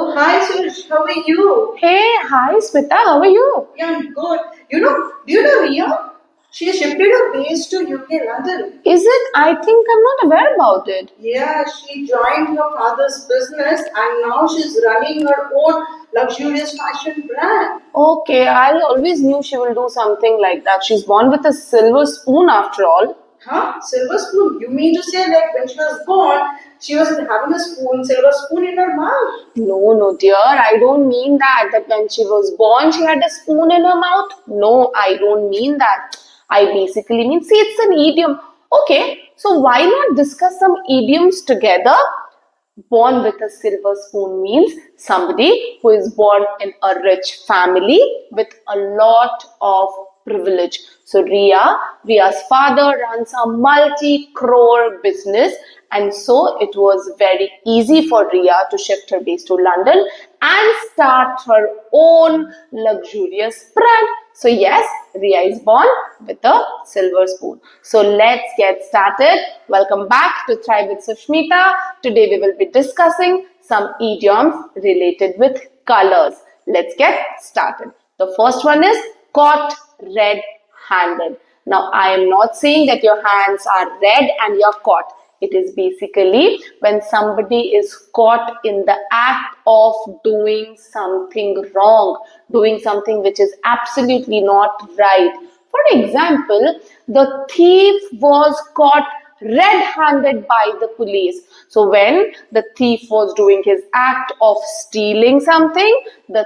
Oh, hi, Suresh. How are you? Hey, hi Smita, how are you? Yeah, I'm good. Do you know Ria? She shifted her base to UK, London. Is it? I think I'm not aware about it. Yeah, she joined her father's business and now she's running her own luxurious fashion brand. Okay, I always knew she will do something like that. She's born with a silver spoon after all. Huh? Silver spoon? You mean to say like when she was born, she was having a silver spoon in her mouth? No, no, dear, I don't mean that. That when she was born, she had a spoon in her mouth. No, I don't mean that. I basically mean, see, it's an idiom. Okay, so why not discuss some idioms together? Born with a silver spoon means somebody who is born in a rich family with a lot of privilege. So Ria's father runs a multi-crore business, and so it was very easy for Ria to shift her base to London and start her own luxurious brand. So yes, Ria is born with a silver spoon. So let's get started. Welcome back to Thrive with Sushmita. Today we will be discussing some idioms related with colors. Let's get started. The first one is caught red-handed. Now I am not saying that your hands are red and you're caught. It is basically when somebody is caught in the act of doing something wrong, doing something which is absolutely not right. For example, the thief was caught red-handed by the police. So when the thief was doing his act of stealing something, the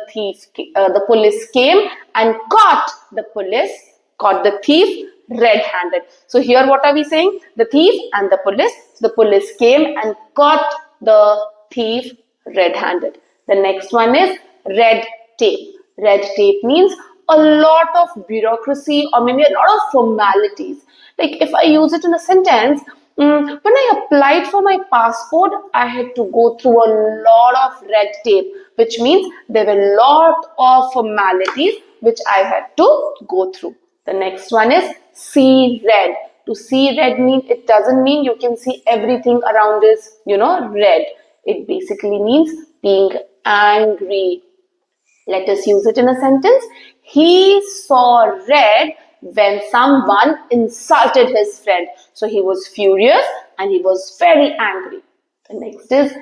police came and caught the thief red-handed. So here what are we saying? The thief and the police came and caught the thief red-handed. The next one is red tape. Red tape means a lot of bureaucracy or maybe a lot of formalities. Like if I use it in a sentence, when I applied for my passport, I had to go through a lot of red tape, which means there were a lot of formalities which I had to go through. The next one is see red. To see red means it doesn't mean you can see everything around is, red. It basically means being angry. Let us use it in a sentence. He saw red when someone insulted his friend. So he was furious and he was very angry. The next is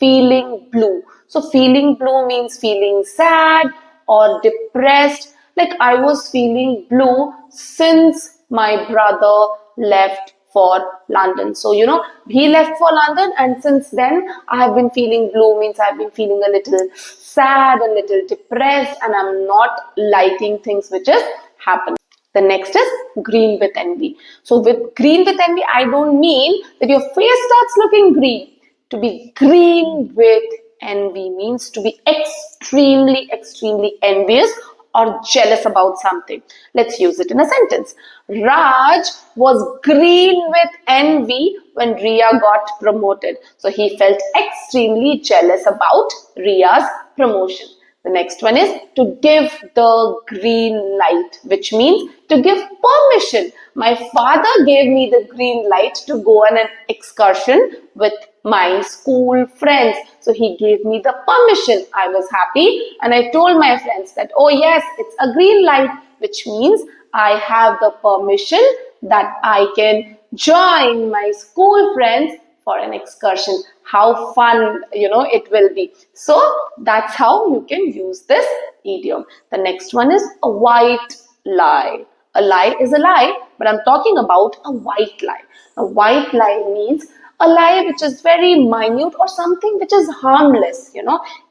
feeling blue. So feeling blue means feeling sad or depressed. Like I was feeling blue since my brother left for London. So, he left for London and since then I have been feeling blue means I've been feeling a little sad, a little depressed and I'm not liking things which is happening. The next is green with envy. So with green with envy, I don't mean that your face starts looking green. To be green with envy means to be extremely, extremely envious or jealous about something. Let's use it in a sentence. Raj was green with envy when Ria got promoted. So he felt extremely jealous about Ria's promotion. The next one is to give the green light, which means to give permission. My father gave me the green light to go on an excursion with my school friends. So he gave me the permission. I was happy and I told my friends that, oh yes, it's a green light, which means I have the permission that I can join my school friends for an excursion. How fun, it will be. So that's how you can use this idiom. The next one is a white lie. A lie is a lie, but I'm talking about a white lie. A white lie means a lie which is very minute or something which is harmless,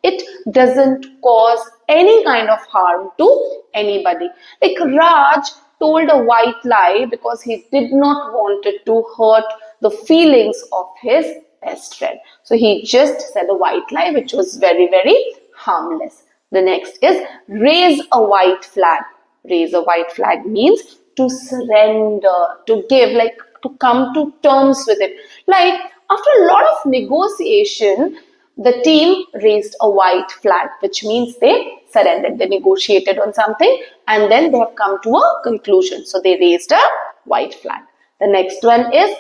it doesn't cause any kind of harm to anybody. Like Raj told a white lie because he did not want it to hurt the feelings of his best friend. So he just said a white lie which was very, very harmless. The next is raise a white flag. Raise a white flag means to surrender, to give, like to come to terms with it. Like after a lot of negotiation, the team raised a white flag, which means they surrendered. They negotiated on something and then they have come to a conclusion. So they raised a white flag. The next one is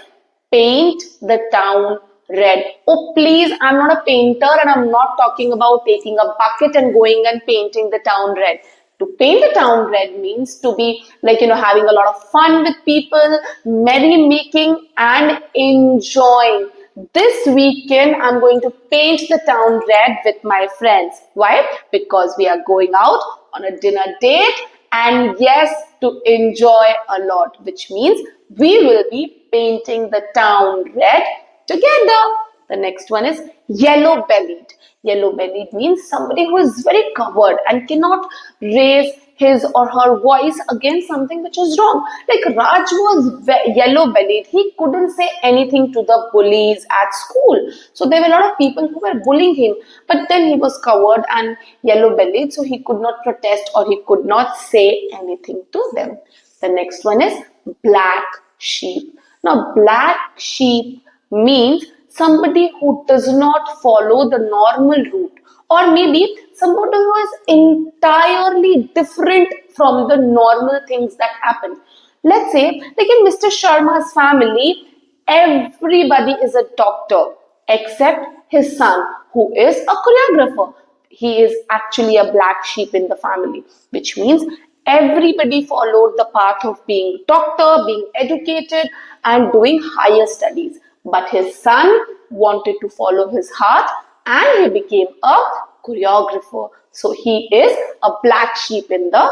paint the town red. Oh, please, I'm not a painter and I'm not talking about taking a bucket and going and painting the town red. To paint the town red means to be like, having a lot of fun with people, merry making and enjoying. This weekend, I'm going to paint the town red with my friends. Why? Because we are going out on a dinner date and yes, to enjoy a lot, which means we will be painting the town red together. The next one is yellow bellied. Yellow bellied means somebody who is very covered and cannot raise his or her voice against something which is wrong. Like Raj was yellow bellied. He couldn't say anything to the bullies at school. So there were a lot of people who were bullying him. But then he was covered and yellow bellied, so he could not protest or he could not say anything to them. The next one is black sheep. Now, black sheep means somebody who does not follow the normal route, or maybe somebody who is entirely different from the normal things that happen. Let's say, like in Mr. Sharma's family, everybody is a doctor except his son, who is a choreographer. He is actually a black sheep in the family, which means everybody followed the path of being doctor, being educated, and doing higher studies. But his son wanted to follow his heart and he became a choreographer. So he is a black sheep in the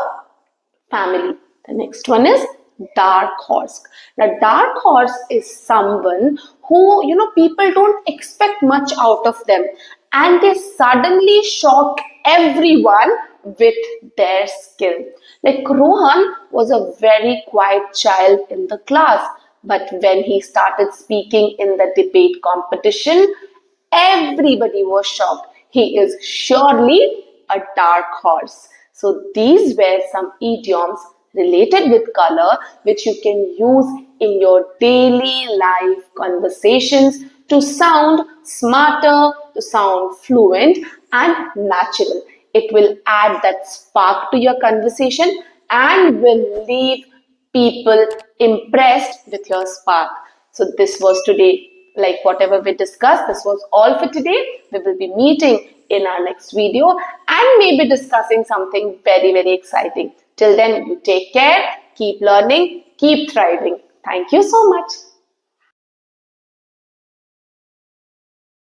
family. The next one is dark horse. Now, dark horse is someone who, people don't expect much out of them and they suddenly shock everyone with their skill. Like Rohan was a very quiet child in the class, but when he started speaking in the debate competition, everybody was shocked. He is surely a dark horse. So these were some idioms related with color which you can use in your daily life conversations to sound smarter, to sound fluent and natural. It will add that spark to your conversation and will leave people impressed with your spark. So this was today, like whatever we discussed, this was all for today. We will be meeting in our next video and maybe discussing something very, very exciting. Till then, you take care, keep learning, keep thriving. Thank you so much.